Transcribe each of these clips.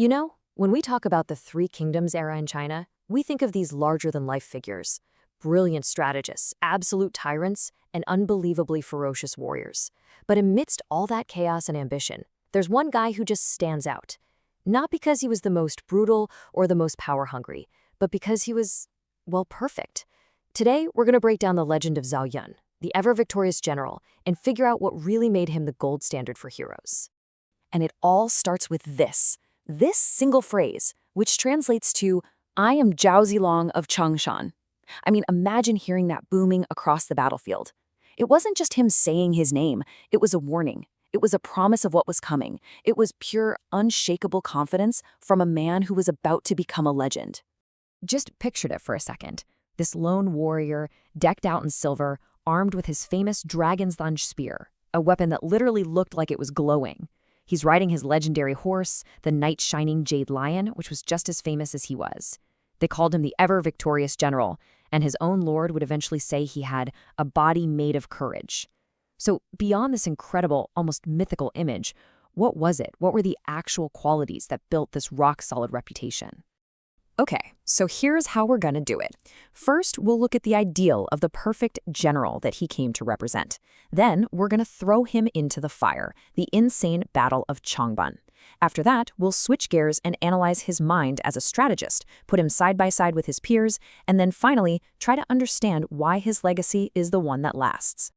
You know, when we talk about the Three Kingdoms era in China, we think of these larger-than-life figures. Brilliant strategists, absolute tyrants, and unbelievably ferocious warriors. But amidst all that chaos and ambition, there's one guy who just stands out. Not because he was the most brutal or the most power-hungry, but because he was, well, perfect. Today, we're going to break down the legend of Zhao Yun, the ever-victorious general, and figure out what really made him the gold standard for heroes. And it all starts with this single phrase, which translates to, "I am Zhao Zilong of Changshan." I mean, imagine hearing that booming across the battlefield. It wasn't just him saying his name, it was a warning. It was a promise of what was coming. It was pure, unshakable confidence from a man who was about to become a legend. Just picture it for a second. This lone warrior, decked out in silver, armed with his famous dragon's lunge spear, a weapon that literally looked like it was glowing. He's riding his legendary horse, the knight-shining Jade Lion, which was just as famous as he was. They called him the ever-victorious general, and his own lord would eventually say he had a body made of courage. So beyond this incredible, almost mythical image, what was it? What were the actual qualities that built this rock-solid reputation? Okay, so here's how we're gonna do it. First, we'll look at the ideal of the perfect general that he came to represent. Then, we're gonna throw him into the fire, the insane battle of Changban. After that, we'll switch gears and analyze his mind as a strategist, put him side by side with his peers, and then finally, try to understand why his legacy is the one that lasts.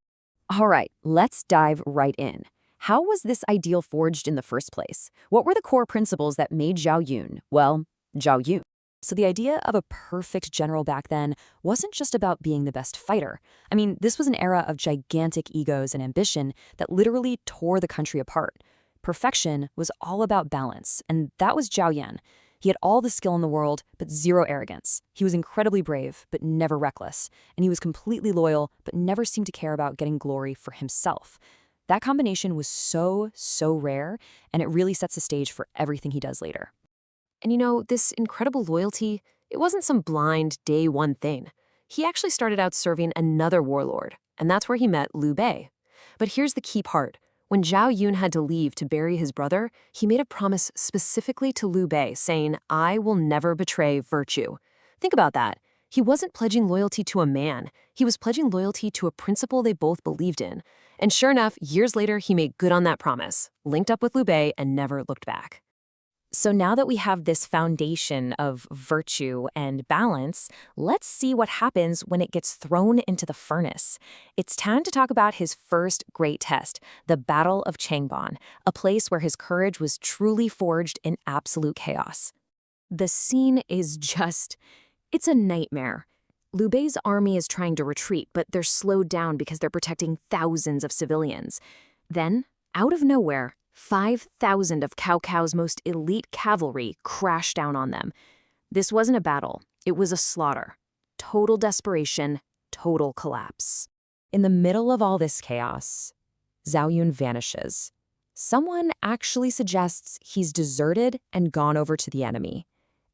All right, let's dive right in. How was this ideal forged in the first place? What were the core principles that made Zhao Yun, well, Zhao Yun? So the idea of a perfect general back then wasn't just about being the best fighter. I mean, this was an era of gigantic egos and ambition that literally tore the country apart. Perfection was all about balance, and that was Zhao Yun. He had all the skill in the world, but zero arrogance. He was incredibly brave, but never reckless. And he was completely loyal, but never seemed to care about getting glory for himself. That combination was so rare, and it really sets the stage for everything he does later. And you know, this incredible loyalty, it wasn't some blind day one thing. He actually started out serving another warlord, and that's where he met Liu Bei. But here's the key part. When Zhao Yun had to leave to bury his brother, he made a promise specifically to Liu Bei, saying, "I will never betray virtue." Think about that. He wasn't pledging loyalty to a man. He was pledging loyalty to a principle they both believed in. And sure enough, years later, he made good on that promise, linked up with Liu Bei, and never looked back. So now that we have this foundation of virtue and balance, let's see what happens when it gets thrown into the furnace. It's time to talk about his first great test, the Battle of Changban, a place where his courage was truly forged in absolute chaos. The scene is it's a nightmare. Liu Bei's army is trying to retreat, but they're slowed down because they're protecting thousands of civilians. Then, out of nowhere, 5,000 of Cao Cao's most elite cavalry crashed down on them. This wasn't a battle, it was a slaughter. Total desperation, total collapse. In the middle of all this chaos, Zhao Yun vanishes. Someone actually suggests he's deserted and gone over to the enemy.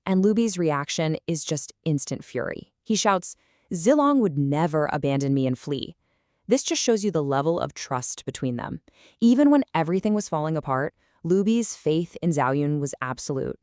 And Liu Bei's reaction is just instant fury. He shouts, "Zilong would never abandon me and flee." This just shows you the level of trust between them. Even when everything was falling apart, Liu Bei's faith in Zhao Yun was absolute.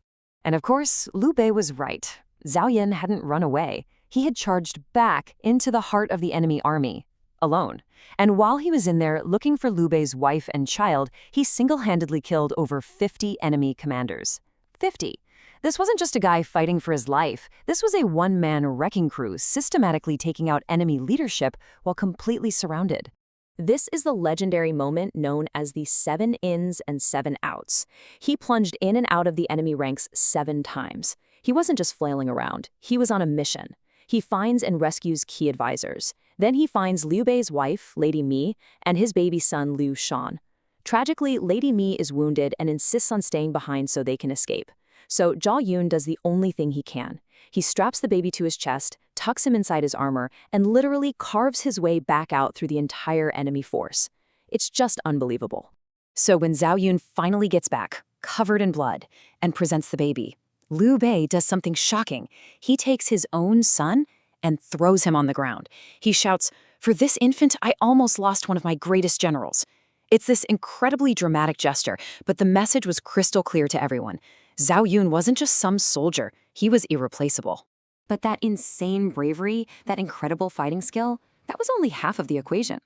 And of course, Liu Bei was right. Zhao Yun hadn't run away. He had charged back into the heart of the enemy army, alone. And while he was in there looking for Liu Bei's wife and child, he single-handedly killed over 50 enemy commanders. 50. This wasn't just a guy fighting for his life. This was a one-man wrecking crew systematically taking out enemy leadership while completely surrounded. This is the legendary moment known as the 7 ins and 7 outs. He plunged in and out of the enemy ranks 7 times. He wasn't just flailing around. He was on a mission. He finds and rescues key advisors. Then he finds Liu Bei's wife, Lady Mi, and his baby son, Liu Shan. Tragically, Lady Mi is wounded and insists on staying behind so they can escape. So Zhao Yun does the only thing he can. He straps the baby to his chest, tucks him inside his armor, and literally carves his way back out through the entire enemy force. It's just unbelievable. So when Zhao Yun finally gets back, covered in blood, and presents the baby, Liu Bei does something shocking. He takes his own son and throws him on the ground. He shouts, "For this infant, I almost lost one of my greatest generals." It's this incredibly dramatic gesture, but the message was crystal clear to everyone. Zhao Yun wasn't just some soldier, he was irreplaceable. But that insane bravery, that incredible fighting skill, that was only half of the equation.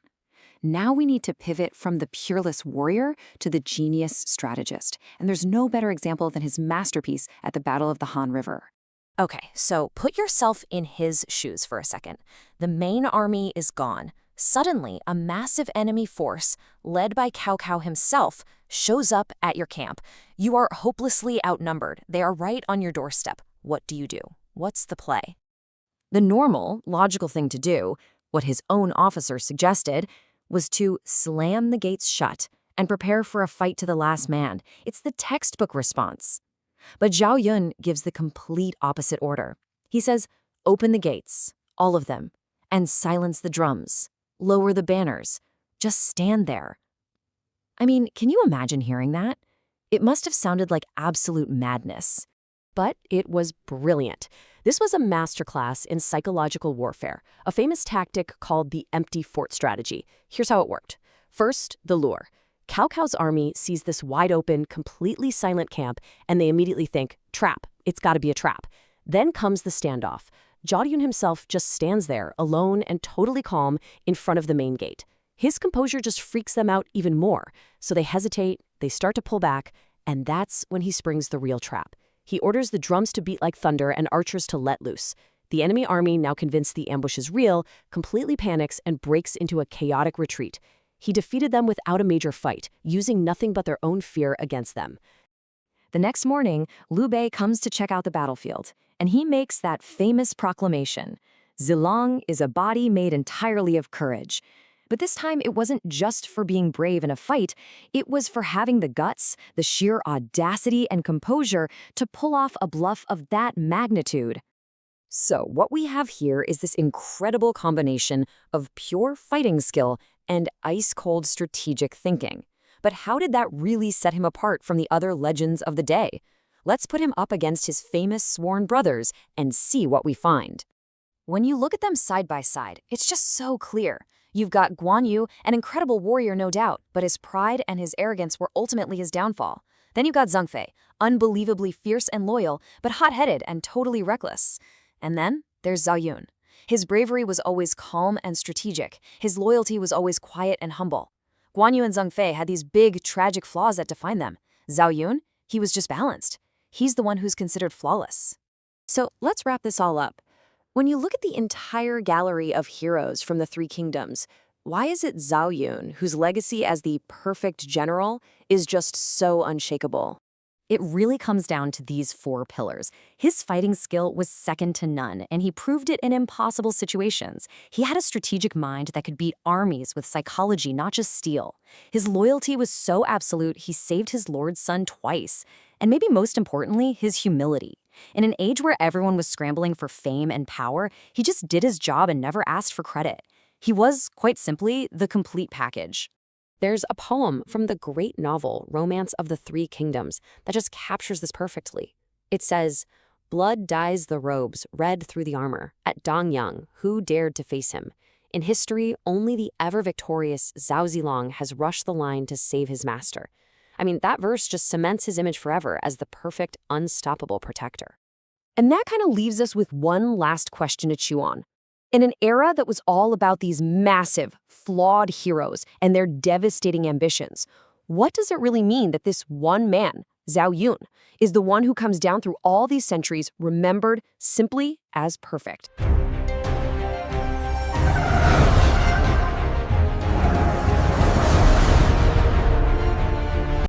Now we need to pivot from the peerless warrior to the genius strategist, and there's no better example than his masterpiece at the Battle of the Han River. Okay, so put yourself in his shoes for a second. The main army is gone. Suddenly, a massive enemy force, led by Cao Cao himself, shows up at your camp. You are hopelessly outnumbered. They are right on your doorstep. What do you do? What's the play? The normal, logical thing to do, what his own officer suggested, was to slam the gates shut and prepare for a fight to the last man. It's the textbook response. But Zhao Yun gives the complete opposite order. He says, open the gates, all of them, and silence the drums. Lower the banners. Just stand there. I mean, can you imagine hearing that? It must have sounded like absolute madness. But it was brilliant. This was a masterclass in psychological warfare, a famous tactic called the empty fort strategy. Here's how it worked. First, the lure. Cao Cao's army sees this wide-open, completely silent camp, and they immediately think, trap, it's got to be a trap. Then comes the standoff. Zhao Yun himself just stands there, alone and totally calm, in front of the main gate. His composure just freaks them out even more, so they hesitate, they start to pull back, and that's when he springs the real trap. He orders the drums to beat like thunder and archers to let loose. The enemy army, now convinced the ambush is real, completely panics and breaks into a chaotic retreat. He defeated them without a major fight, using nothing but their own fear against them. The next morning, Liu Bei comes to check out the battlefield, and he makes that famous proclamation, "Zilong is a body made entirely of courage." But this time, it wasn't just for being brave in a fight, it was for having the guts, the sheer audacity and composure to pull off a bluff of that magnitude. So what we have here is this incredible combination of pure fighting skill and ice-cold strategic thinking. But how did that really set him apart from the other legends of the day? Let's put him up against his famous sworn brothers and see what we find. When you look at them side by side, it's just so clear. You've got Guan Yu, an incredible warrior no doubt, but his pride and his arrogance were ultimately his downfall. Then you've got Zhang Fei, unbelievably fierce and loyal, but hot-headed and totally reckless. And then there's Zhao Yun. His bravery was always calm and strategic. His loyalty was always quiet and humble. Guan Yu and Zhang Fei had these big, tragic flaws that define them. Zhao Yun, he was just balanced. He's the one who's considered flawless. So let's wrap this all up. When you look at the entire gallery of heroes from the Three Kingdoms, why is it Zhao Yun, whose legacy as the perfect general is just so unshakable? It really comes down to these four pillars. His fighting skill was second to none, and he proved it in impossible situations. He had a strategic mind that could beat armies with psychology, not just steel. His loyalty was so absolute, he saved his lord's son twice. And maybe most importantly, his humility. In an age where everyone was scrambling for fame and power, he just did his job and never asked for credit. He was, quite simply, the complete package. There's a poem from the great novel Romance of the Three Kingdoms that just captures this perfectly. It says, "Blood dyes the robes, red through the armor. At Dongyang, who dared to face him? In history, only the ever-victorious Zhao Zilong has rushed the line to save his master." I mean, that verse just cements his image forever as the perfect, unstoppable protector. And that kind of leaves us with one last question to chew on. In an era that was all about these massive, flawed heroes and their devastating ambitions, what does it really mean that this one man, Zhao Yun, is the one who comes down through all these centuries remembered simply as perfect?